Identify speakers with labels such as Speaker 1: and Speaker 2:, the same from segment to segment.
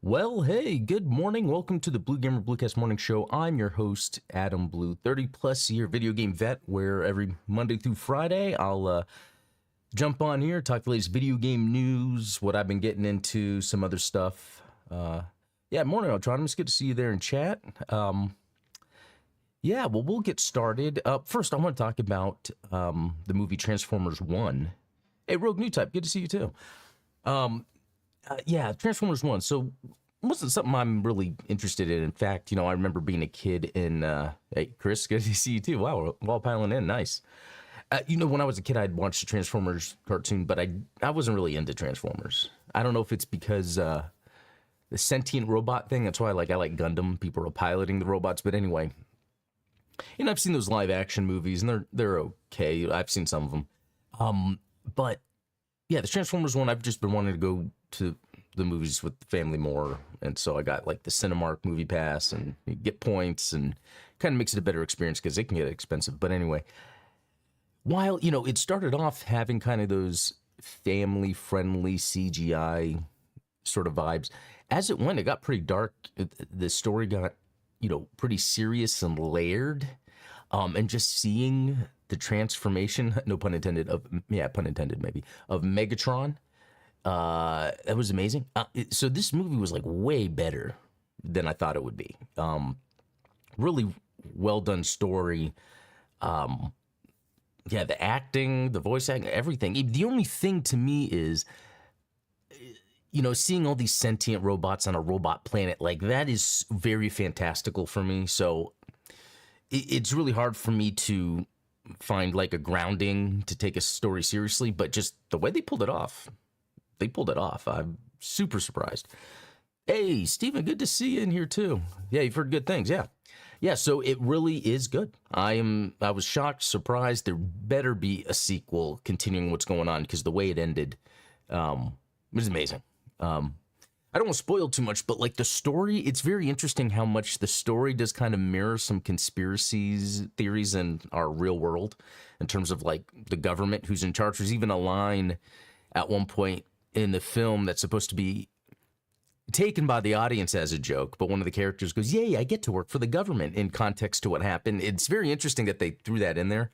Speaker 1: Well, hey, good morning. Welcome to the Blue Gamer Bluecast Morning Show. I'm your host, Adam Blue, 30 plus year video game vet, where every Monday through Friday I'll jump on here, talk the latest video game news, what I've been getting into, some other stuff. Morning, Ultron. It's good to see you there in chat. We'll get started. First, I want to talk about the movie Transformers 1. Hey, Rogue New Type, good to see you too. Transformers 1. So it wasn't something I'm really interested in. In fact, I remember being a kid in, hey, Chris, good to see you too. Wow, we're all piling in. Nice. When I was a kid, I'd watched the Transformers cartoon, but I wasn't really into Transformers. I don't know if it's because the sentient robot thing. That's why I like Gundam. People are piloting the robots. But anyway, I've seen those live action movies, and they're okay. I've seen some of them. But yeah, the Transformers one, I've just been wanting to go to the movies with the family more, and so I got like the Cinemark movie pass, and you get points, and kind of makes it a better experience because it can get expensive. But anyway, while it started off having kind of those family friendly CGI sort of vibes, as it went, it got pretty dark. The story got pretty serious and layered, and just seeing the transformation, no pun intended, pun intended maybe, of Megatron. That was amazing. So this movie was like way better than I thought it would be. Really well done story. The acting, the voice acting, everything. The only thing to me is, seeing all these sentient robots on a robot planet, like that is very fantastical for me. So it's really hard for me to find like a grounding to take a story seriously, but just the way they pulled it off. I'm super surprised. Hey, Steven, good to see you in here too. Yeah, you've heard good things. Yeah, so it really is good. I was shocked, surprised. There better be a sequel continuing what's going on, because the way it ended was amazing. I don't want to spoil too much, but like the story, it's very interesting how much the story does kind of mirror some conspiracies theories in our real world in terms of like the government who's in charge. There's even a line at one point in the film that's supposed to be taken by the audience as a joke, but one of the characters goes, "Yay, I get to work for the government," in context to what happened. It's very interesting that they threw that in there.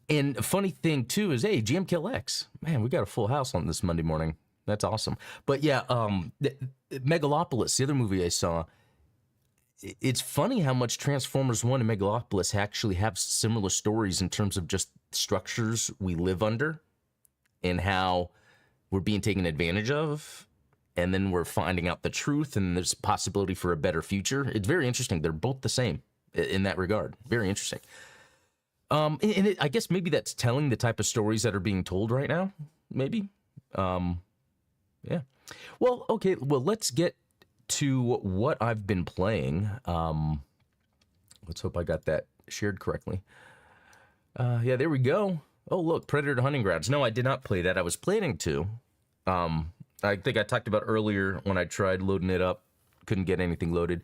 Speaker 1: And a funny thing too is, hey, GMKLX, man, we got a full house on this Monday morning. That's awesome. But yeah, Megalopolis, the other movie I saw, it's funny how much Transformers 1 and Megalopolis actually have similar stories in terms of just structures we live under and how we're being taken advantage of, and then we're finding out the truth, and there's a possibility for a better future. It's very interesting. They're both the same in that regard. Very interesting. I guess maybe that's telling the type of stories that are being told right now, maybe. Yeah. Well, okay. Well, let's get to what I've been playing. Let's hope I got that shared correctly. Yeah, there we go. Oh, look, Predator Hunting Grounds. No, I did not play that. I was planning to. I think I talked about earlier when I tried loading it up, couldn't get anything loaded.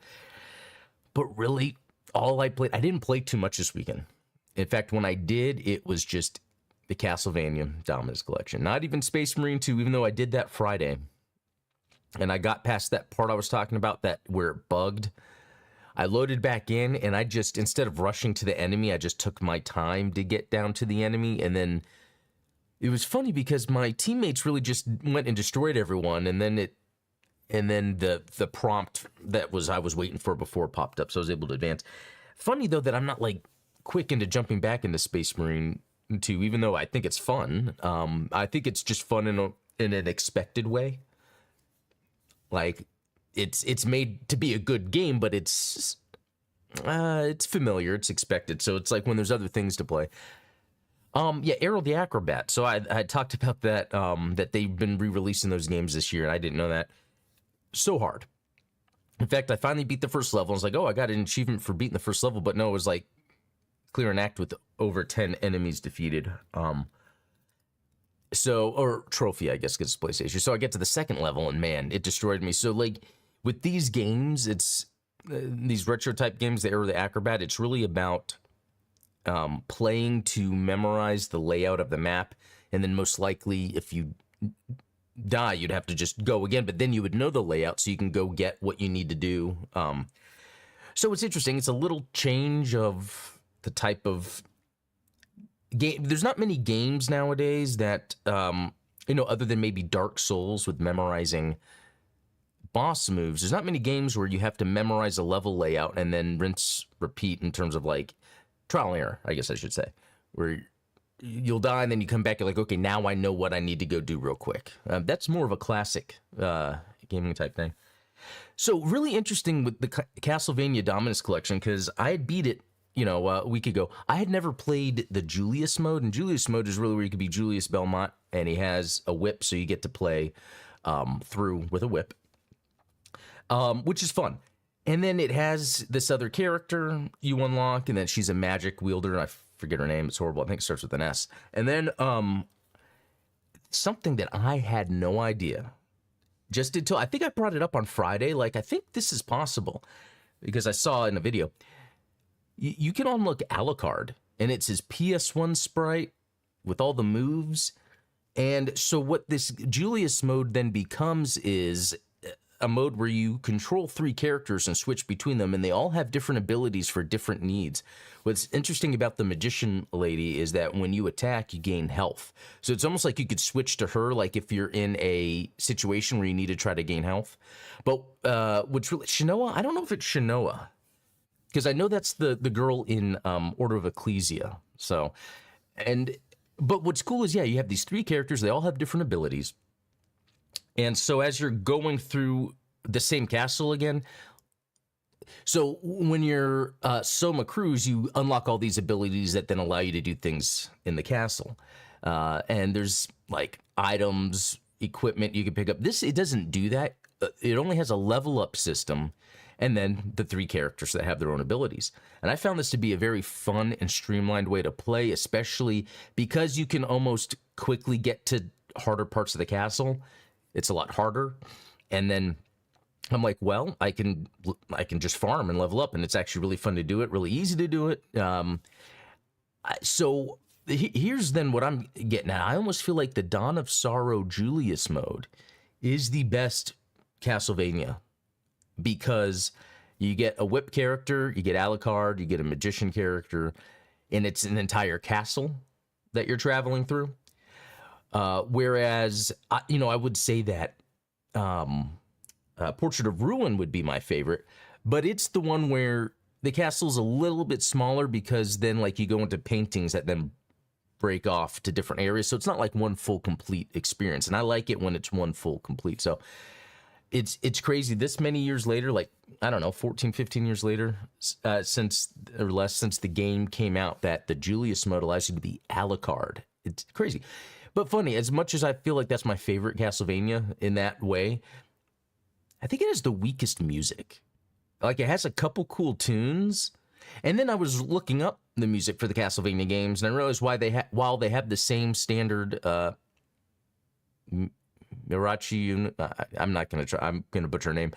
Speaker 1: But really, all I played, I didn't play too much this weekend. In fact, when I did, it was just the Castlevania Dominus Collection. Not even Space Marine 2, even though I did that Friday. And I got past that part I was talking about, that where it bugged. I loaded back in, and I just, instead of rushing to the enemy, I just took my time to get down to the enemy. And then it was funny because my teammates really just went and destroyed everyone, and then the prompt that I was waiting for before popped up, so I was able to advance. Funny though that I'm not like quick into jumping back into Space Marine 2, even though I think it's fun. I think it's just fun in an expected way. Like it's made to be a good game, but it's familiar, it's expected. So it's like when there's other things to play. Arrow the Acrobat. So I talked about that, that they've been re-releasing those games this year, and I didn't know that. So hard. In fact, I finally beat the first level. I was like, oh, I got an achievement for beating the first level, but no, it was like clear an act with over 10 enemies defeated. Or trophy, I guess, because it's PlayStation. So I get to the second level, and man, it destroyed me. So like with these games, it's these retro type games, the Arrow the Acrobat, it's really about playing to memorize the layout of the map, and then most likely if you die, you'd have to just go again, but then you would know the layout so you can go get what you need to do. So it's interesting. It's a little change of the type of game. There's not many games nowadays that, other than maybe Dark Souls with memorizing boss moves, there's not many games where you have to memorize a level layout and then rinse, repeat in terms of like trial and error, I guess I should say, where you'll die and then you come back, you're like, okay, now I know what I need to go do real quick. That's more of a classic gaming type thing. So really interesting with the Castlevania Dominus Collection, because I had beat it, a week ago. I had never played the Julius mode, and Julius mode is really where you could be Julius Belmont, and he has a whip, so you get to play through with a whip, which is fun. And then it has this other character you unlock, and then she's a magic wielder. I forget her name. It's horrible. I think it starts with an S. And then something that I had no idea, just until I think I brought it up on Friday. Like, I think this is possible because I saw in a video. You can unlock Alucard, and it's his PS1 sprite with all the moves. And so what this Julius mode then becomes is a mode where you control 3 characters and switch between them, and they all have different abilities for different needs. What's interesting about the magician lady is that when you attack, you gain health. So it's almost like you could switch to her, like if you're in a situation where you need to try to gain health. But what's really Shinoa? I don't know if it's Shinoa, because I know that's the girl in Order of Ecclesia. So, but what's cool is, you have these 3 characters. They all have different abilities. And so as you're going through the same castle again, so when you're Soma Cruz, you unlock all these abilities that then allow you to do things in the castle. And there's like items, equipment you can pick up. It doesn't do that. It only has a level up system, and then the 3 characters that have their own abilities. And I found this to be a very fun and streamlined way to play, especially because you can almost quickly get to harder parts of the castle. It's a lot harder. And then I'm like, well, I can just farm and level up, and it's actually really fun to do it, really easy to do it. So here's then what I'm getting at. I almost feel like the Dawn of Sorrow Julius mode is the best Castlevania, because you get a whip character, you get Alucard, you get a magician character, and it's an entire castle that you're traveling through. Whereas, I would say that Portrait of Ruin would be my favorite, but it's the one where the castle's a little bit smaller, because then like you go into paintings that then break off to different areas. So it's not like one full complete experience. And I like it when it's one full complete. So it's crazy. This many years later, like, I don't know, 14, 15 years later, since the game came out, that the Julius mode allows you to be Alucard. It's crazy. But funny, as much as I feel like that's my favorite Castlevania in that way, I think it has the weakest music. Like, it has a couple cool tunes. And then I was looking up the music for the Castlevania games, and I realized while they have the same standard Mirachi, I'm not going to try, I'm going to butcher her name.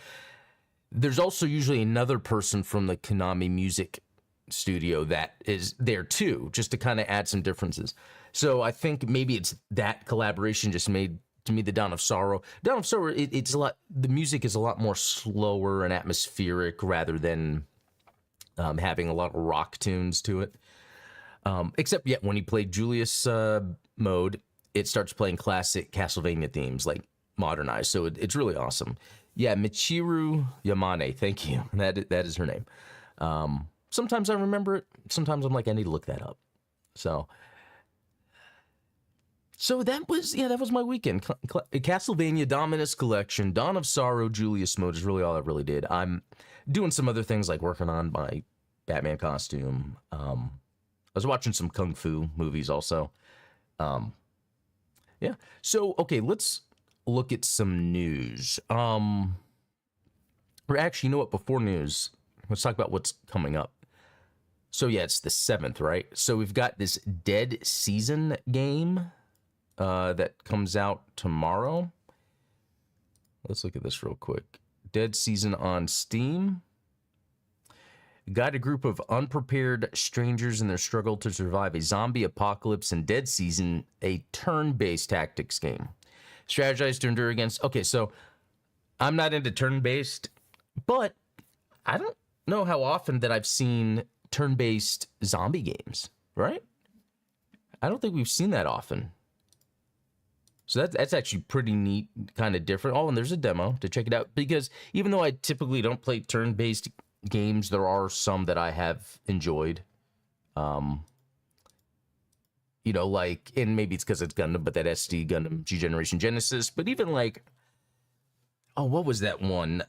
Speaker 1: There's also usually another person from the Konami music studio that is there too, just to kind of add some differences. So I think maybe it's that collaboration just made, to me, the Dawn of Sorrow. Dawn of Sorrow, it's a lot, the music is a lot more slower and atmospheric rather than having a lot of rock tunes to it. Except, when you play Julius mode, it starts playing classic Castlevania themes, like modernized. So it's really awesome. Yeah, Michiru Yamane, thank you. That is her name. Sometimes I remember it. Sometimes I'm like, I need to look that up. So that was my weekend. Castlevania Dominus Collection, Dawn of Sorrow, Julius mode is really all I really did. I'm doing some other things, like working on my Batman costume. I was watching some Kung Fu movies also. So, okay, let's look at some news. Or actually, you know what? Before news, let's talk about what's coming up. So, it's the 7th, right? So we've got this Dead Season game that comes out tomorrow. Let's look at this real quick. Dead Season on Steam. Guide a group of unprepared strangers in their struggle to survive a zombie apocalypse in Dead Season, a turn-based tactics game. Strategize to endure against. Okay, so I'm not into turn-based, but I don't know how often that I've seen turn-based zombie games, right? I don't think we've seen that often. So that's actually pretty neat, kind of different. Oh, and there's a demo to check it out, because even though I typically don't play turn-based games, there are some that I have enjoyed. You know, like, and maybe it's because it's Gundam, but that SD Gundam G Generation Genesis, but even like, oh, what was that one?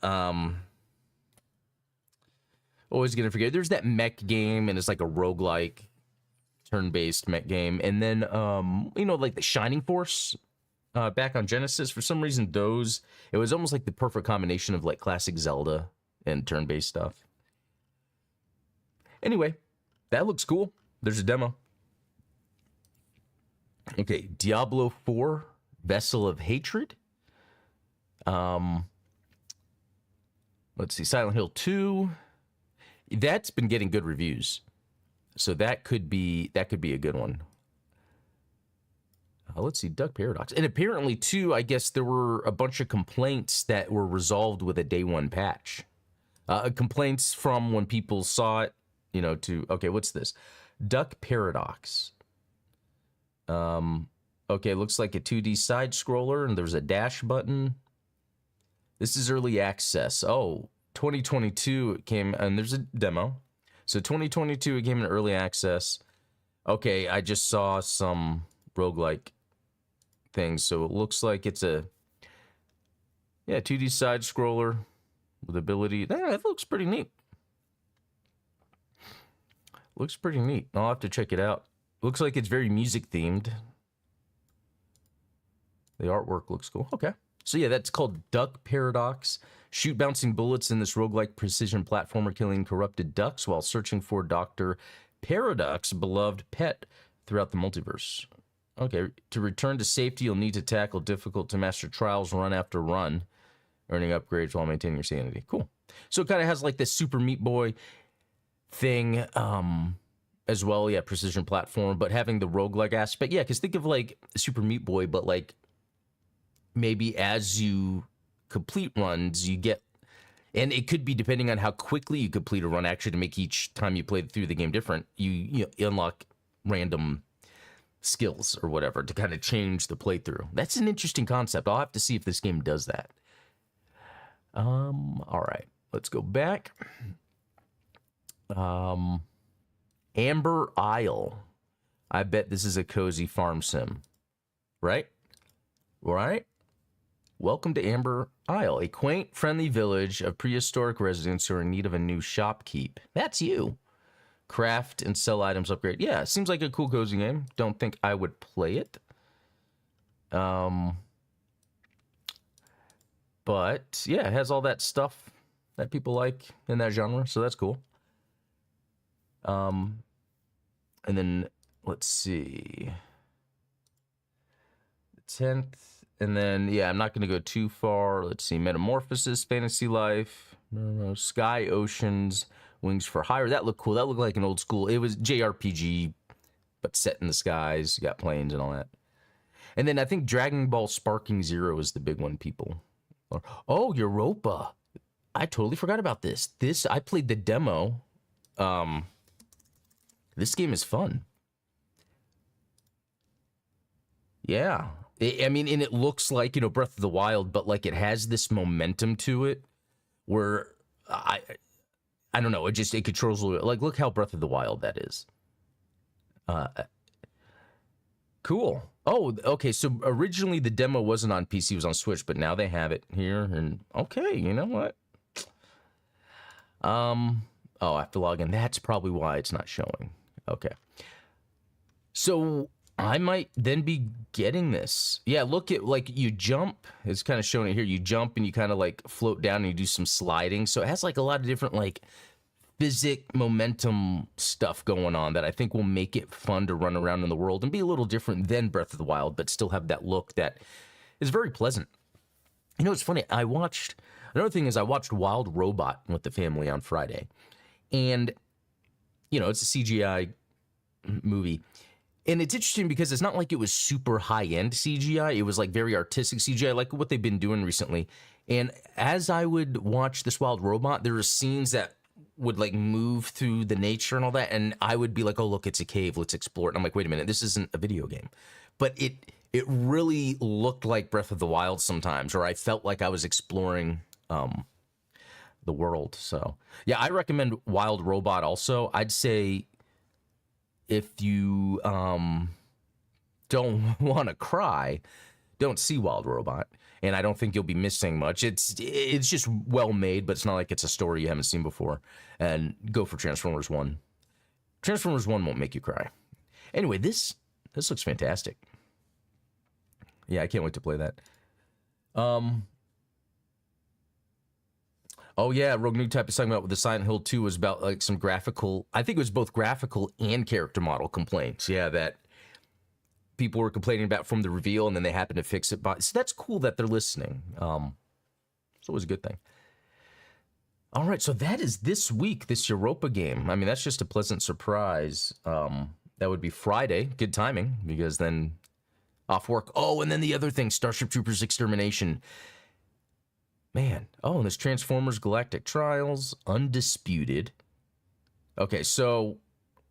Speaker 1: Always gonna forget. There's that mech game, and it's like a roguelike turn-based mech game. And then, you know, like the Shining Force back on Genesis. For some reason, it was almost like the perfect combination of like classic Zelda and turn-based stuff. Anyway, that looks cool. There's a demo. Okay, Diablo 4, Vessel of Hatred. Let's see, Silent Hill 2. That's been getting good reviews, so that could be a good one. Let's see, Duck Paradox, and apparently too, I guess there were a bunch of complaints that were resolved with a day one patch. Complaints from when people saw it, you know. Okay, what's this? Duck Paradox. Okay, looks like a 2D side scroller, and there's a dash button. This is early access. Oh, 2022 it came, and there's a demo. So 2022 it came in early access. Okay, I just saw some roguelike things, so it looks like it's a 2D side scroller with ability. That looks pretty neat. Looks pretty neat. I'll have to check it out. Looks like it's very music themed. The artwork looks cool. Okay. So yeah, that's called Duck Paradox. Shoot bouncing bullets in this roguelike precision platformer, killing corrupted ducks while searching for Dr. Paradox's beloved pet throughout the multiverse. Okay, to return to safety, you'll need to tackle difficult to master trials run after run, earning upgrades while maintaining your sanity. Cool. So it kind of has like this Super Meat Boy thing, as well, yeah, precision platform, but having the roguelike aspect. Yeah, because think of like Super Meat Boy, but like maybe as you complete runs, you get, and it could be depending on how quickly you complete a run, actually, to make each time you play through the game different, you unlock random skills or whatever to kind of change the playthrough. That's an interesting concept. I'll have to see if this game does that. All right, let's go back. Amber Isle. I bet this is a cozy farm sim. Right? Right? Welcome to Amber Isle, a quaint, friendly village of prehistoric residents who are in need of a new shopkeep. That's you. Craft and sell items, upgrade. Yeah, seems like a cool, cozy game. Don't think I would play it. But, yeah, it has all that stuff that people like in that genre, so that's cool. And then, let's see. The 10th. And then, yeah, I'm not going to go too far. Let's see. Metamorphosis, Fantasy Life, Sky Oceans, Wings for Hire. That looked cool. That looked like an old school. It was JRPG, but set in the skies. You got planes and all that. And then I think Dragon Ball Sparking Zero is the big one, people. Oh, Europa. I totally forgot about this. I played the demo. This game is fun. Yeah. I mean, and it looks like, you know, Breath of the Wild, but like it has this momentum to it where I don't know, it controls, like, look how Breath of the Wild that is. Cool. Oh, okay, so originally the demo wasn't on PC, it was on Switch, but now they have it here, and okay, you know what? Oh, I have to log in. That's probably why it's not showing. Okay. So I might then be getting this. Yeah, look at, like, you jump. It's kind of showing it here. You jump and you kind of, like, float down and you do some sliding. So it has, like, a lot of different, like, physic momentum stuff going on that I think will make it fun to run around in the world and be a little different than Breath of the Wild, but still have that look that is very pleasant. You know, it's funny. Another thing is I watched Wild Robot with the family on Friday. And, you know, it's a CGI movie. And it's interesting because it's not like it was super high-end CGI. It was like very artistic CGI, like what they've been doing recently. And as I would watch this Wild Robot, there were scenes that would like move through the nature and all that, and I would be like, oh, look, it's a cave, let's explore it. And I'm like, wait a minute, this isn't a video game. But it really looked like Breath of the Wild sometimes, or I felt like I was exploring the world. So yeah, I recommend Wild Robot also. I'd say if you don't want to cry, don't see Wild Robot. And I don't think you'll be missing much. It's just well made, but it's not like it's a story you haven't seen before. And go for Transformers 1. Transformers 1 won't make you cry. Anyway, this looks fantastic. Yeah, I can't wait to play that. Oh yeah, Rogue New Type is talking about what the Silent Hill 2 was about, like some graphical, I think it was both graphical and character model complaints. Yeah, that people were complaining about from the reveal, and then they happened to fix it. So that's cool that they're listening. It's always a good thing. All right, so that is this week, this Europa game. I mean, that's just a pleasant surprise. That would be Friday. Good timing, because then off work. Oh, and then the other thing, Starship Troopers Extermination. Man. Oh, and there's Transformers Galactic Trials, Undisputed. Okay, so,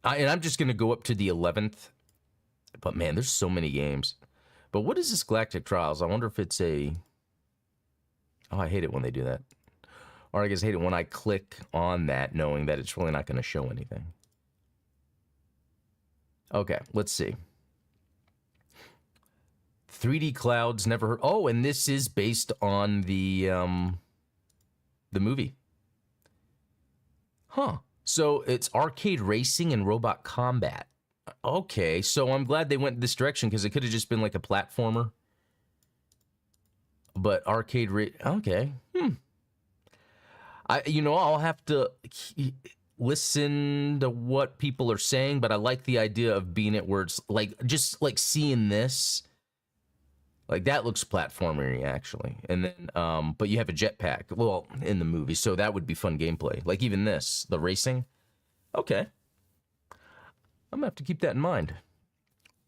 Speaker 1: I'm just going to go up to the 11th. But man, there's so many games. But what is this Galactic Trials? I wonder if it's a... Oh, I hate it when they do that. Or I guess I hate it when I click on that knowing that it's really not going to show anything. Okay, let's see. 3D Clouds, never heard... Oh, and this is based on the movie. Huh. So it's arcade racing and robot combat. Okay, so I'm glad they went this direction, because it could have just been like a platformer. But arcade okay. I'll have to listen to what people are saying, but I like the idea of being it where it's like, just like seeing this, like that looks platformery actually. And then, but you have a jetpack, well, in the movie, so that would be fun gameplay. Like even this, the racing. Okay. I'm gonna have to keep that in mind.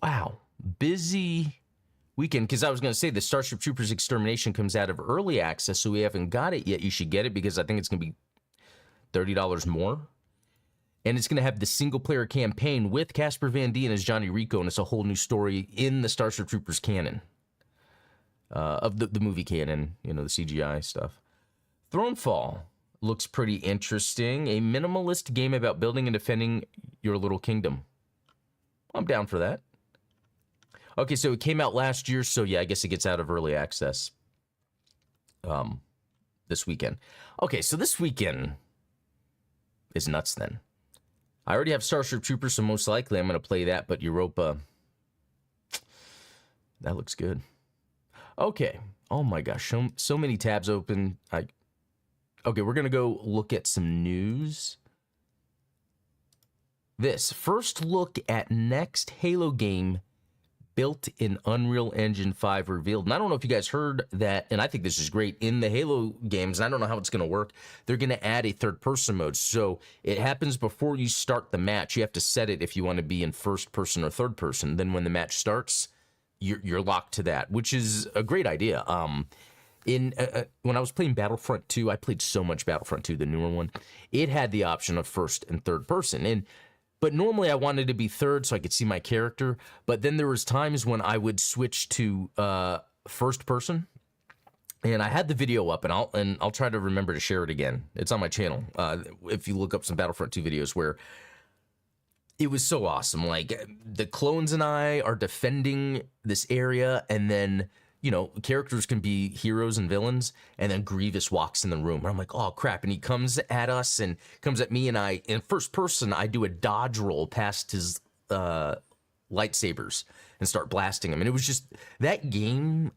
Speaker 1: Wow, busy weekend, because I was gonna say the Starship Troopers Extermination comes out of early access, so we haven't got it yet. You should get it, because I think it's gonna be $30 more. And it's gonna have the single player campaign with Casper Van Dien as Johnny Rico, and it's a whole new story in the Starship Troopers canon. Of the movie canon, the CGI stuff. Thronefall looks pretty interesting. A minimalist game about building and defending your little kingdom. I'm down for that. Okay, so it came out last year, so yeah, I guess it gets out of early access this weekend. Okay, so this weekend is nuts then. I already have Starship Troopers, so most likely I'm going to play that, but Europa, that looks good. Okay, oh my gosh, so many tabs open. Okay, we're going to go look at some news. This first look at next Halo game built in Unreal Engine 5 revealed. And I don't know if you guys heard that, and I think this is great. In the Halo games, and I don't know how it's going to work, they're going to add a third-person mode. So it happens before you start the match. You have to set it if you want to be in first-person or third-person. Then when the match starts, you're locked to that, which is a great idea. When I was playing Battlefront 2, I played so much Battlefront 2, the newer one. It had the option of first and third person, but normally I wanted to be third so I could see my character. But then there was times when I would switch to first person, and I had the video up, and I'll try to remember to share it again. It's on my channel. If you look up some Battlefront 2 videos, where it was so awesome. Like the clones and I are defending this area, and then characters can be heroes and villains, and then Grievous walks in the room. And I'm like, oh, crap. And he comes at us and comes at me, and in first person, I do a dodge roll past his lightsabers and start blasting him. And it was just, that game,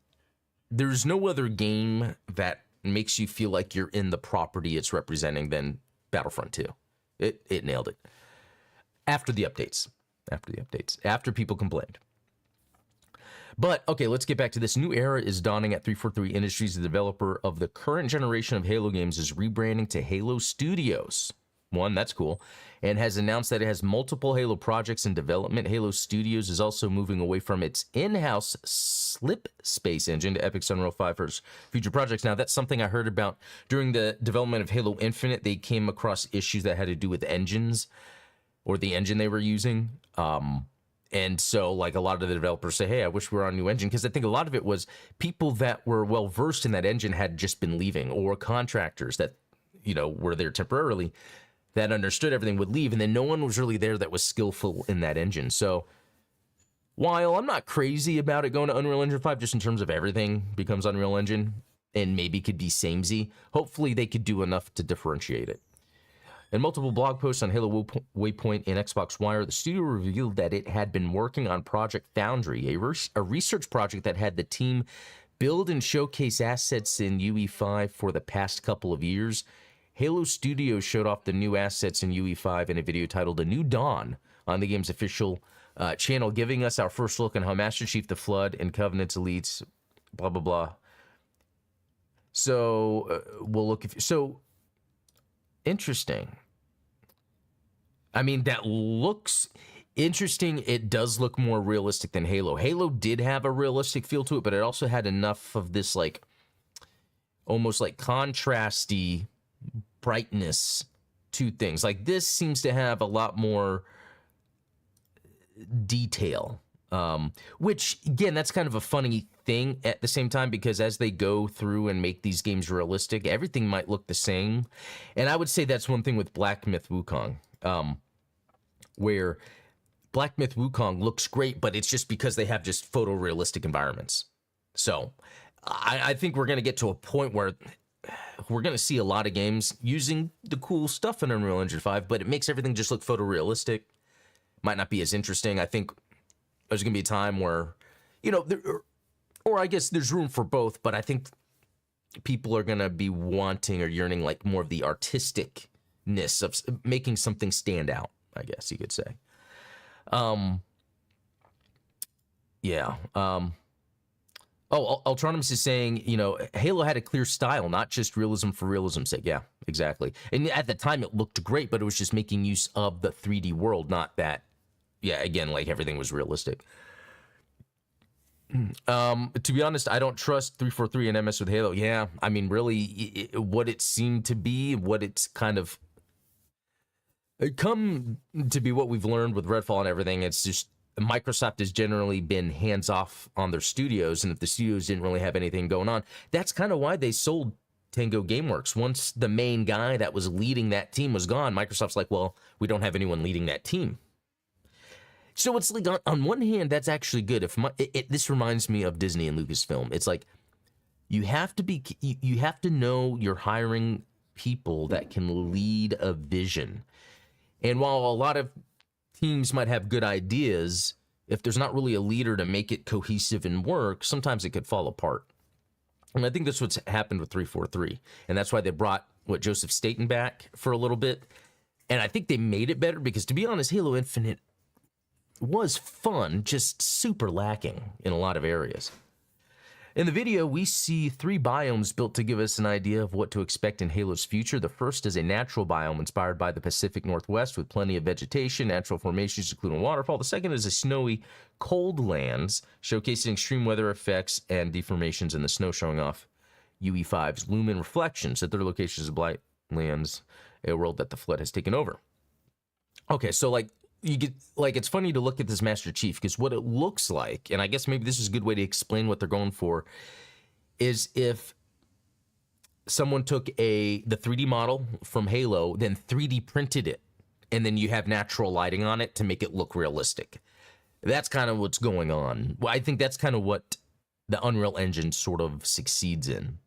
Speaker 1: there's no other game that makes you feel like you're in the property it's representing than Battlefront 2. It nailed it. After the updates. After people complained. But, okay, let's get back to this. New era is dawning at 343 Industries. The developer of the current generation of Halo games is rebranding to Halo Studios. One, that's cool. and has announced that it has multiple Halo projects in development. Halo Studios is also moving away from its in-house Slip Space engine to Epic's Unreal 5 for its future projects. Now, that's something I heard about during the development of Halo Infinite. They came across issues that had to do with engines or the engine they were using. And so, like, a lot of the developers say, hey, I wish we were on a new engine, because I think a lot of it was people that were well-versed in that engine had just been leaving, or contractors that, you know, were there temporarily that understood everything would leave, and then no one was really there that was skillful in that engine. So while I'm not crazy about it going to Unreal Engine 5, just in terms of everything becomes Unreal Engine and maybe could be samey, hopefully they could do enough to differentiate it. In multiple blog posts on Halo Waypoint and Xbox Wire, the studio revealed that it had been working on Project Foundry, a research project that had the team build and showcase assets in UE5 for the past couple of years. Halo Studios showed off the new assets in UE5 in a video titled A New Dawn on the game's official channel, giving us our first look on how Master Chief, the Flood, and Covenant's elites, blah, blah, blah. So, we'll look... So, interesting. I mean, that looks interesting. It does look more realistic than Halo. Halo did have a realistic feel to it, but it also had enough of this, like, almost like contrasty brightness to things. Like, this seems to have a lot more detail, which, again, that's kind of a funny thing at the same time, because as they go through and make these games realistic, everything might look the same. And I would say that's one thing with Black Myth Wukong, where Black Myth Wukong looks great, but it's just because they have just photorealistic environments. So I think we're going to get to a point where we're going to see a lot of games using the cool stuff in Unreal Engine 5, but it makes everything just look photorealistic. Might not be as interesting. I think there's going to be a time where, you know, or I guess there's room for both, but I think people are going to be wanting or yearning like more of the artisticness of making something stand out, I guess you could say. Yeah. Oh, Ultronimus is saying, you know, Halo had a clear style, not just realism for realism's sake. Yeah, exactly. And at the time it looked great, but it was just making use of the 3D world, not that, yeah, again, like everything was realistic. To be honest, I don't trust 343 and MS with Halo. Yeah, I mean, really, what it seemed to be, what it's kind of come to be, what we've learned with Redfall and everything, it's just Microsoft has generally been hands-off on their studios, and if the studios didn't really have anything going on, that's kind of why they sold Tango Gameworks. Once the main guy that was leading that team was gone, Microsoft's like, well, we don't have anyone leading that team. So it's like, on one hand, that's actually good. This reminds me of Disney and Lucasfilm. It's like, you have to know you're hiring people that can lead a vision. And while a lot of teams might have good ideas, if there's not really a leader to make it cohesive and work, sometimes it could fall apart. And I think that's what's happened with 343. And that's why they brought, Joseph Staten back for a little bit. And I think they made it better because, to be honest, Halo Infinite was fun, just super lacking in a lot of areas. In the video, we see 3 biomes built to give us an idea of what to expect in Halo's future. The first is a natural biome inspired by the Pacific Northwest with plenty of vegetation, natural formations, including waterfall. The second is a snowy, cold lands, showcasing extreme weather effects and deformations in the snow, showing off UE5's lumen reflections. The third location is Blight Lands, a world that the Flood has taken over. Okay, so you get, it's funny to look at this Master Chief, because what it looks like, and I guess maybe this is a good way to explain what they're going for, is if someone took the 3D model from Halo, then 3D printed it, and then you have natural lighting on it to make it look realistic. That's kind of what's going on. Well, I think that's kind of what the Unreal Engine sort of succeeds in.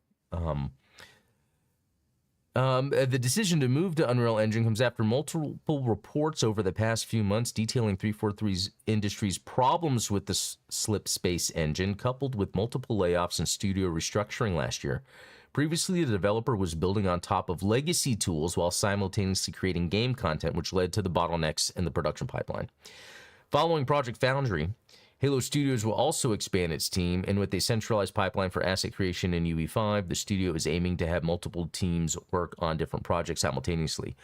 Speaker 1: The decision to move to Unreal Engine comes after multiple reports over the past few months detailing 343's industry's problems with the Slip Space engine, coupled with multiple layoffs and studio restructuring last year. Previously, the developer was building on top of legacy tools while simultaneously creating game content, which led to the bottlenecks in the production pipeline. Following Project Foundry, Halo Studios will also expand its team, and with a centralized pipeline for asset creation in UE5, the studio is aiming to have multiple teams work on different projects simultaneously.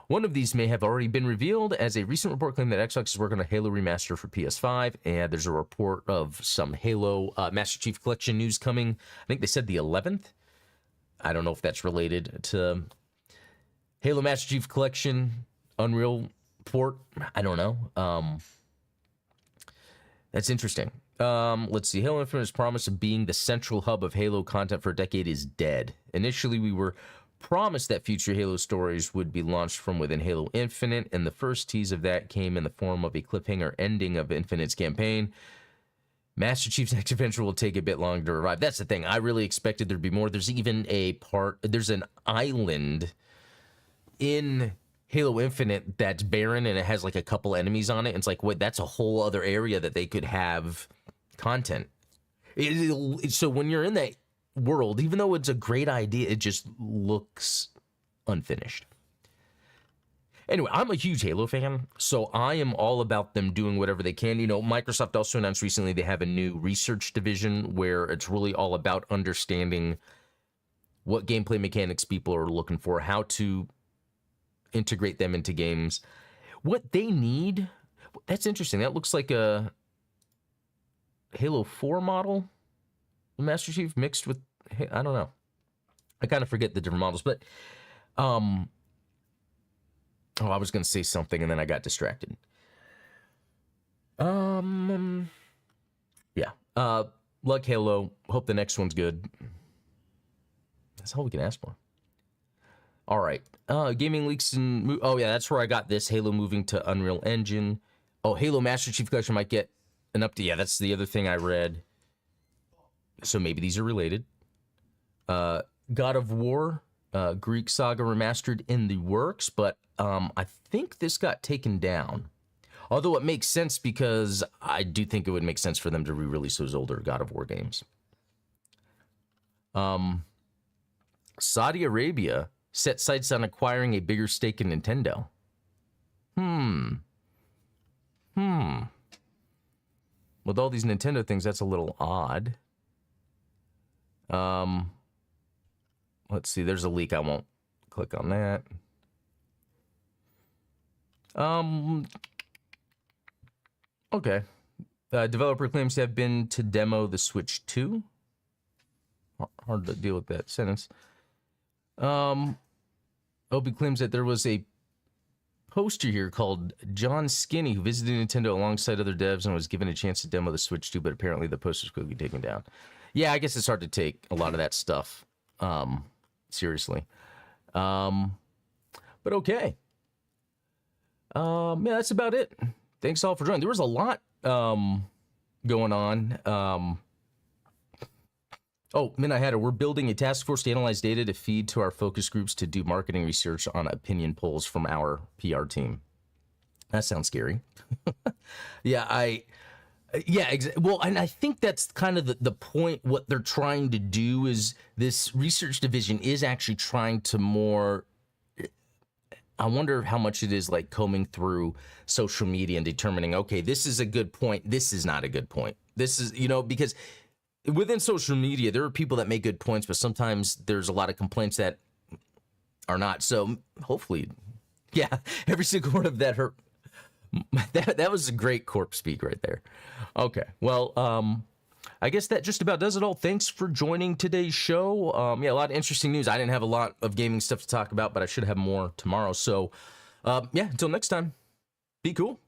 Speaker 1: One of these may have already been revealed, as a recent report claimed that Xbox is working on a Halo remaster for PS5, and there's a report of some Halo Master Chief Collection news coming. I think they said the 11th. I don't know if that's related to Halo Master Chief Collection, Unreal port. I don't know. That's interesting. Let's see. Halo Infinite's promise of being the central hub of Halo content for a decade is dead. Initially, we were promised that future Halo stories would be launched from within Halo Infinite, and the first tease of that came in the form of a cliffhanger ending of Infinite's campaign. Master Chief's next adventure will take a bit longer to revive. That's the thing. I really expected there'd be more. There's even there's an island in Halo Infinite that's barren, and it has like a couple enemies on it. And it's like, wait, that's a whole other area that they could have content. So when you're in that world, even though it's a great idea, it just looks unfinished. Anyway, I'm a huge Halo fan, so I am all about them doing whatever they can. You know, Microsoft also announced recently they have a new research division where it's really all about understanding what gameplay mechanics people are looking for, how to integrate them into games, what they need. That's interesting. That looks like a Halo 4 model, Master Chief mixed with, I don't know. I kind of forget the different models, but I was going to say something and then I got distracted. Yeah. Luck Halo. Hope the next one's good. That's all we can ask for. All right. Gaming leaks and oh yeah, that's where I got this. Halo moving to Unreal Engine. Oh, Halo Master Chief Collection might get an update. Yeah, that's the other thing I read. So maybe these are related. God of War, Greek Saga Remastered in the works, but I think this got taken down. Although it makes sense because I do think it would make sense for them to re-release those older God of War games. Saudi Arabia set sights on acquiring a bigger stake in Nintendo. With all these Nintendo things, that's a little odd. Let's see, there's a leak. I won't click on that. Okay. Developer claims to have been to demo the Switch 2. Hard to deal with that sentence. Opie claims that there was a poster here called John Skinny, who visited Nintendo alongside other devs and was given a chance to demo the Switch 2, but apparently the poster's quickly taken down. Yeah, I guess it's hard to take a lot of that stuff seriously. But okay. Yeah, that's about it. Thanks all for joining. There was a lot going on. Oh, Mina Hatter, we're building a task force to analyze data to feed to our focus groups to do marketing research on opinion polls from our PR team. That sounds scary. Yeah, well, and I think that's kind of the point. What they're trying to do is this research division is actually trying to more, I wonder how much it is like combing through social media and determining, okay, this is a good point. This is not a good point. This is, because within social media, there are people that make good points, but sometimes there's a lot of complaints that are not. So hopefully, yeah, every single word of that hurt. That was a great corpse speak right there. Okay, well, I guess that just about does it all. Thanks for joining today's show. Yeah, a lot of interesting news. I didn't have a lot of gaming stuff to talk about, but I should have more tomorrow. So, yeah, until next time, be cool.